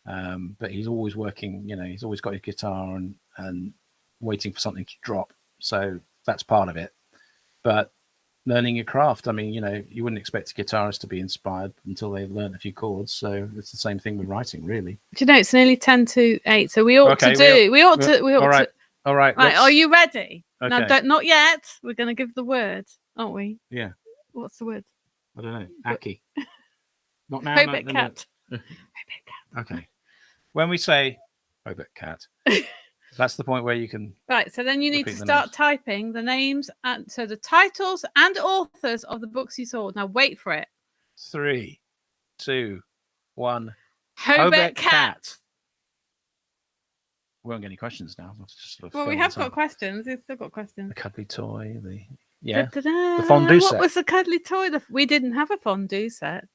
But he's always working, he's always got his guitar and waiting for something to drop. So that's part of it. But learning your craft, I mean, you wouldn't expect a guitarist to be inspired until they've learned a few chords. So it's the same thing with writing, really. Do you know, it's nearly 10 to 8. So we ought to do. All right. Are you ready? Okay. No, not yet. We're going to give the word, aren't we? Yeah. What's the word? I don't know. Aki. Not now. Hobeck cat. Okay. When we say Hobeck cat, That's the point where you can. Right, so then you need to start typing the names and so the titles and authors of the books you saw. Now wait for it. 3, 2, 1. Hobeck Cat. We won't get any questions now. Well, we have got questions. We've still got questions. The cuddly toy. The the fondue set. What was the cuddly toy? We didn't have a fondue set.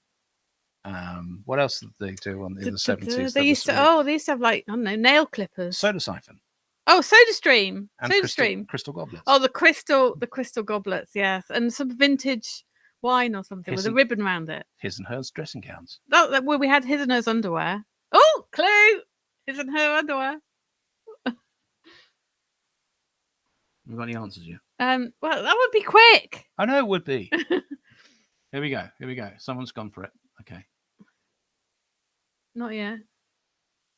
What else did they do in the 70s? They used to have like, I don't know, nail clippers. Soda siphon. Oh, Soda Stream. And crystal goblets. Oh, the crystal goblets, yes. And some vintage wine or something with a ribbon around it. His and hers dressing gowns. Oh, well, we had his and hers underwear. Oh, clue! His and her underwear. You got any answers yet? Well, that would be quick. I know it would be. Here we go. Someone's gone for it. Okay. Not yet.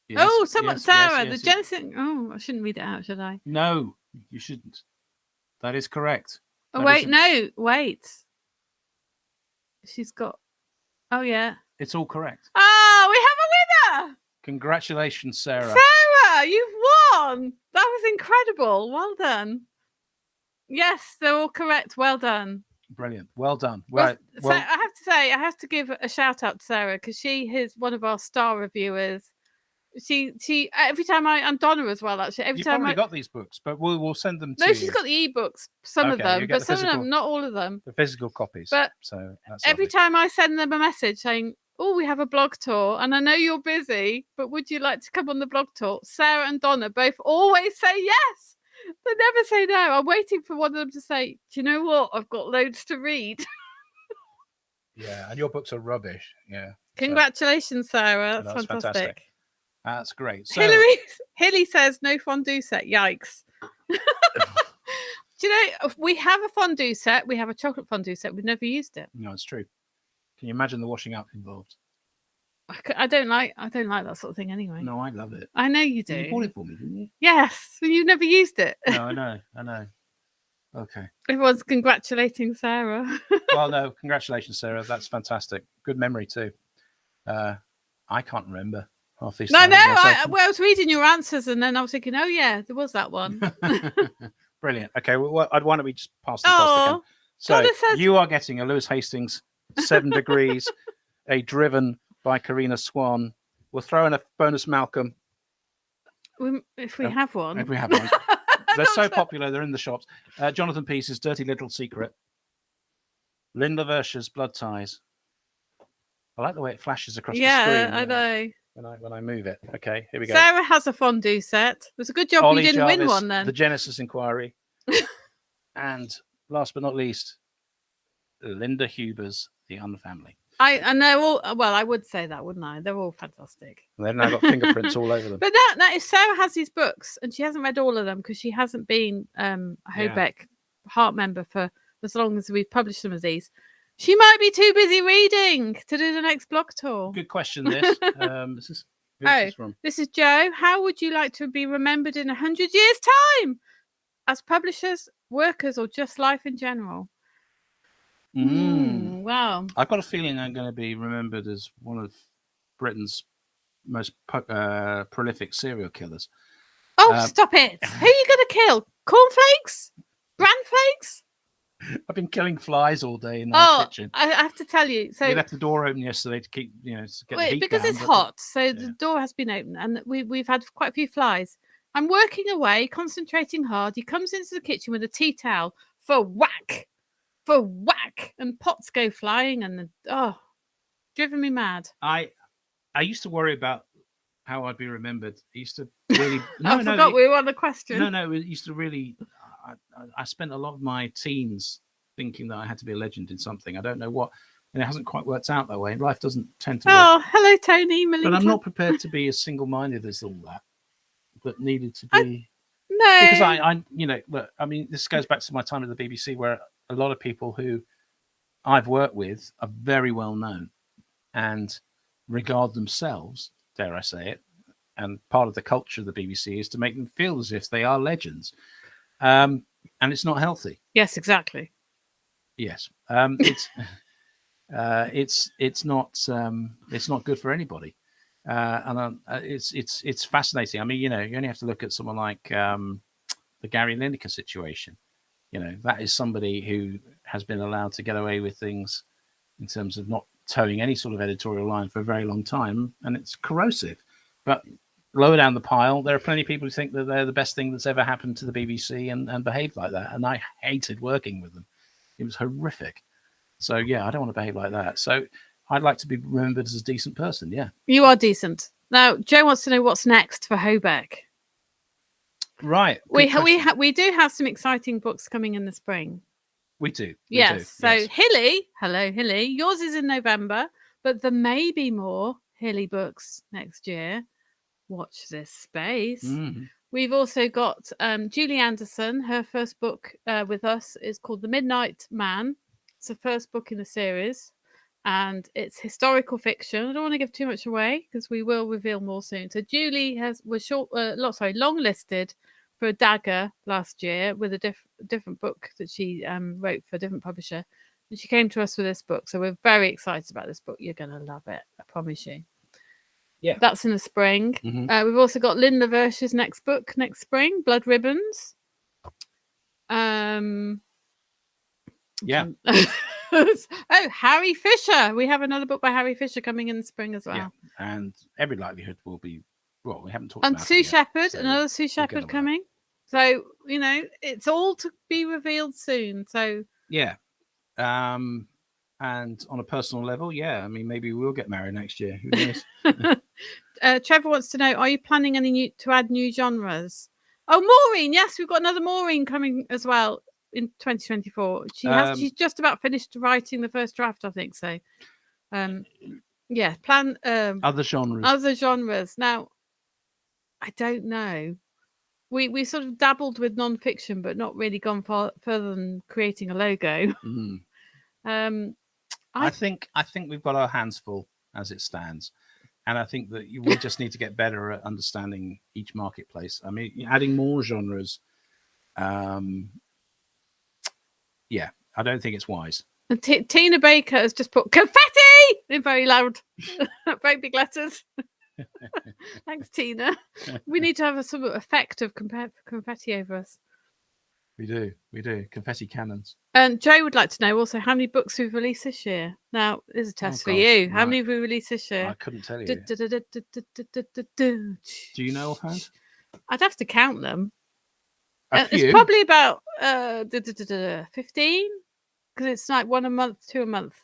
Yes, Sarah, yes, the Genesis. Oh, I shouldn't read it out, should I? No, you shouldn't. That is correct. Wait. She's got. Oh yeah. It's all correct. Oh, we have a winner! Congratulations, Sarah. Sarah, you've won. That was incredible. Well done. Yes, they're all correct. Well done. Brilliant. Well done. Right. So I have to give a shout out to Sarah because she is one of our star reviewers. She every time and Donna as well, actually. Every time probably got these books, but we'll send them to you. No, she's got the ebooks, some of them, but some of them, not all of them. The physical copies. But so that's every time I send them a message saying, "Oh, we have a blog tour, and I know you're busy, but would you like to come on the blog tour?" Sarah and Donna both always say yes. They never say no. I'm waiting for one of them to say, "Do you know what? I've got loads to read." Yeah, and your books are rubbish. Yeah. Congratulations, Sarah. That's fantastic. That's great. So, Hilly says no fondue set. Yikes. Do you know, we have a fondue set. We have a chocolate fondue set. We've never used it. No, it's true. Can you imagine the washing up involved? I don't like that sort of thing anyway. No, I love it. I know you do. You bought it for me, didn't you? Yes, but you've never used it. No, I know. Okay. Everyone's congratulating Sarah. Well, no, congratulations, Sarah. That's fantastic. Good memory too. I can't remember half these. No, I was reading your answers and then I was thinking, oh yeah, there was that one. Brilliant. Okay, well, why don't we just pass the test again? So you are getting a Lewis Hastings 7 Degrees, a Driven by Karina Swan. We'll throw in a bonus Malcolm. If we have one. If we have one. They're so popular, they're in the shops. Jonathan Peace's Dirty Little Secret. Lynn LaVerche's Blood Ties. I like the way it flashes across the screen. Yeah, I know. When I move it. Okay, here we go. Sarah has a fondue set. It was a good job you didn't win one then. The Genesis Inquiry. And last but not least, Linda Huber's The Unfamily. And they're all, well, I would say that, wouldn't I? They're all fantastic. And they've now got fingerprints all over them. But now, if Sarah has these books and she hasn't read all of them because she hasn't been a Hobeck Heart member for as long as we've published some of these, she might be too busy reading to do the next blog tour. Good question, this. This is Joe. How would you like to be remembered in 100 years' time? As publishers, workers, or just life in general? Wow. I've got a feeling I'm going to be remembered as one of Britain's most prolific serial killers. Oh, stop it. Who are you going to kill? Cornflakes? Bran flakes? I've been killing flies all day in the kitchen. I have to tell you. So we left the door open yesterday to keep, to get the heat because down, it's hot. So the door has been open and we've had quite a few flies. I'm working away, concentrating hard. He comes into the kitchen with a tea towel for whack, and pots go flying and driven me mad. I used to worry about how I'd be remembered. I used to really. I forgot we were on the question. No, it used to really. I spent a lot of my teens thinking that I had to be a legend in something. I don't know what, and it hasn't quite worked out that way. Life doesn't tend to. Oh, hello, Tony. Malinka. But I'm not prepared to be as single-minded as all that. But needed to be. No, because I look. I mean, this goes back to my time at the BBC, where a lot of people who I've worked with are very well known and regard themselves, dare I say it, and part of the culture of the BBC is to make them feel as if they are legends. And it's not healthy. Yes, exactly. Yes. It's not good for anybody. It's fascinating. I mean, you only have to look at someone like the Gary Lineker situation. That is somebody who has been allowed to get away with things in terms of not towing any sort of editorial line for a very long time, and it's corrosive. But lower down the pile, there are plenty of people who think that they're the best thing that's ever happened to the BBC and behave like that. And I hated working with them. It was horrific. So, yeah, I don't want to behave like that. So I'd like to be remembered as a decent person, yeah. You are decent. Now, Joe wants to know what's next for Hobeck. Right. We do have some exciting books coming in the spring. We do. Yes. So Hilly, hello Hilly. Yours is in November, but there may be more Hilly books next year. Watch this space. Mm-hmm. We've also got Julie Anderson. Her first book with us is called The Midnight Man. It's the first book in the series, and it's historical fiction. I don't want to give too much away because we will reveal more soon. So Julie was long-listed for a Dagger last year with a different book that she wrote for a different publisher. And she came to us with this book. So we're very excited about this book. You're going to love it. I promise you. Yeah. That's in the spring. Mm-hmm. We've also got Lynn LaVerche's next book next spring, Blood Ribbons. Yeah. Harry Fisher. We have another book by Harry Fisher coming in the spring as well. Yeah. And every likelihood will be, well, we haven't talked about it Sue Shepherd, so another Sue Shepherd coming. So, it's all to be revealed soon. So yeah. And on a personal level, yeah, I mean, maybe we'll get married next year. Who knows? Trevor wants to know, are you planning to add new genres? Oh, Maureen, yes, we've got another Maureen coming as well in 2024. She's just about finished writing the first draft, I think so. Yeah, plan other genres. Now, I don't know. We sort of dabbled with non-fiction, but not really gone further than creating a logo. I think we've got our hands full as it stands. And I think that we just need to get better at understanding each marketplace. I mean, adding more genres, yeah, I don't think it's wise. And Tina Baker has just put confetti in very loud, very big letters. Thanks, Tina. We need to have a sort of effect of confetti over us. We do. Confetti cannons. And Joe would like to know also how many books we've released this year. Now, there's a test for you. How many have we released this year? I couldn't tell you. Do you know offhand? I'd have to count them. It's probably about 15, because it's like 1 a month, 2 a month,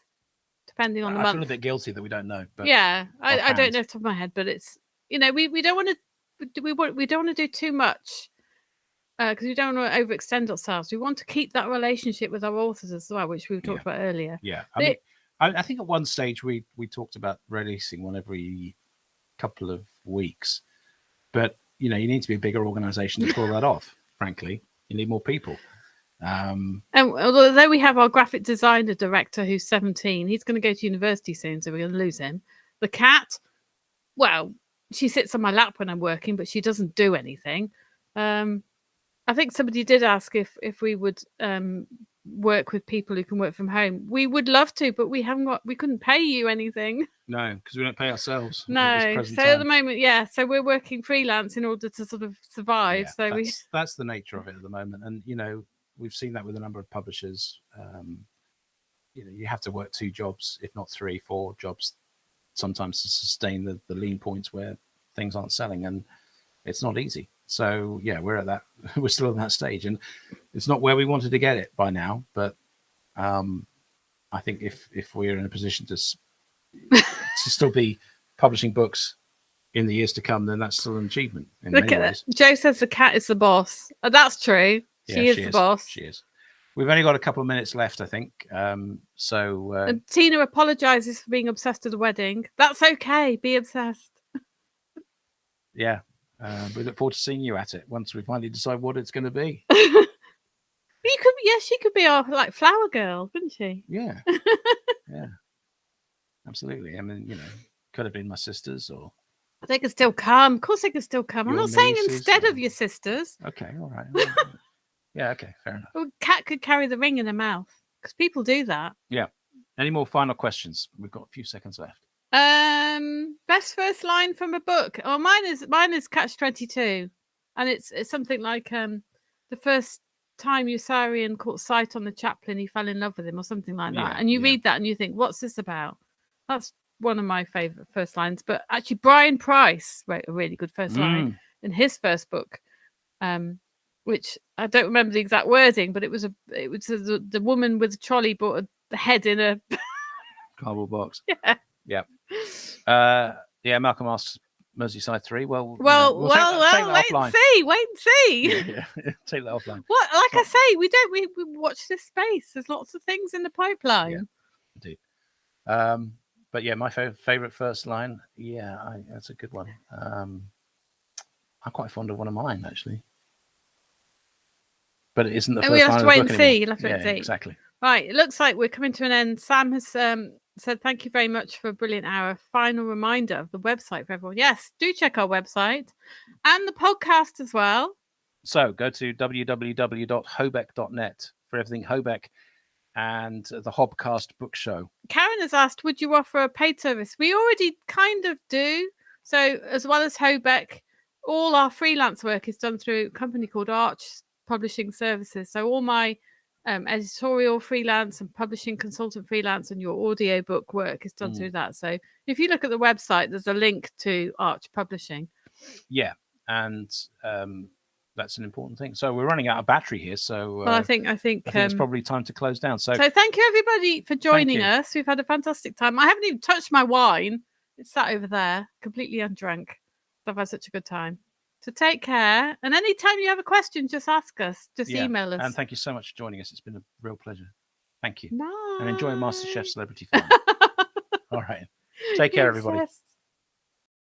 depending on the month. I feel a bit guilty that we don't know. But yeah, I don't know off the top of my head, but it's we don't want to we don't want to do too much. Because we don't want to overextend ourselves. We want to keep that relationship with our authors as well, which we talked about earlier. Yeah, I think at one stage we talked about releasing one every couple of weeks, but you need to be a bigger organisation to pull that off. Frankly, you need more people. And although we have our graphic designer director who's 17, he's going to go to university soon, so we're going to lose him. The cat, well, she sits on my lap when I'm working, but she doesn't do anything. I think somebody did ask if we would work with people who can work from home. We would love to, but we couldn't pay you anything. No, because we don't pay ourselves. No, so at the moment, yeah. So we're working freelance in order to sort of survive. Yeah, that's the nature of it at the moment, and we've seen that with a number of publishers. You have to work 2 jobs, if not 3, 4 jobs, sometimes to sustain the lean points where things aren't selling, and it's not easy. So yeah, we're still at that stage, and it's not where we wanted to get it by now. But I think if we're in a position to still be publishing books in the years to come, then that's still an achievement. Look at it. Joe says the cat is the boss. That's true. She is the boss. She is. We've only got a couple of minutes left, I think. And Tina apologizes for being obsessed with the wedding. That's okay. Be obsessed. Yeah. We look forward to seeing you at it once we finally decide what it's going to be. She could be our flower girl, couldn't she? Yeah. Yeah. Absolutely. I mean, could have been my sisters, or they could still come. Of course, they could still come. I'm not saying instead of your sisters. Okay, all right. Yeah, okay, fair enough. Well, Cat could carry the ring in her mouth because people do that. Yeah. Any more final questions? We've got a few seconds left. Best first line from a book. Oh, mine is Catch-22, and it's something like the first time Yossarian caught sight on the chaplain, he fell in love with him, or something like that. And you read that and you think, what's this about? That's one of my favourite first lines. But actually, Brian Price wrote a really good first line in his first book, which I don't remember the exact wording, but it was the woman with the trolley brought the head in a cardboard box. Yeah. Malcolm asks Merseyside 3. We'll take that wait and see. Take that offline. What? Like I say, we watch this space. There's lots of things in the pipeline. Yeah, indeed. But yeah, my favorite first line. Yeah, that's a good one. I'm quite fond of one of mine, actually. But it isn't the first line. We have to wait and see. You'll have to wait and see. Exactly. Right. It looks like we're coming to an end. Sam has said thank you very much for a brilliant hour. Final reminder of the website for everyone. Yes, do check our website and the podcast as well. So go to www.hobeck.net for everything Hobeck and the Hobcast book show. Karen has asked, would you offer a paid service? We already kind of do. So as well as Hobeck, all our freelance work is done through a company called Arch Publishing Services. So all my editorial freelance and publishing consultant freelance and your audiobook work is done through that. So if you look at the website, there's a link to Arch Publishing. Yeah, and that's an important thing. So we're running out of battery here. So I think it's probably time to close down. So thank you everybody for joining us. We've had a fantastic time. I haven't even touched my wine. It's sat over there, completely undrunk. I've had such a good time. So take care. And anytime you have a question, just ask us. Just email us. And thank you so much for joining us. It's been a real pleasure. Thank you. Bye. And enjoy MasterChef Celebrity Final. All right. Take care, everybody.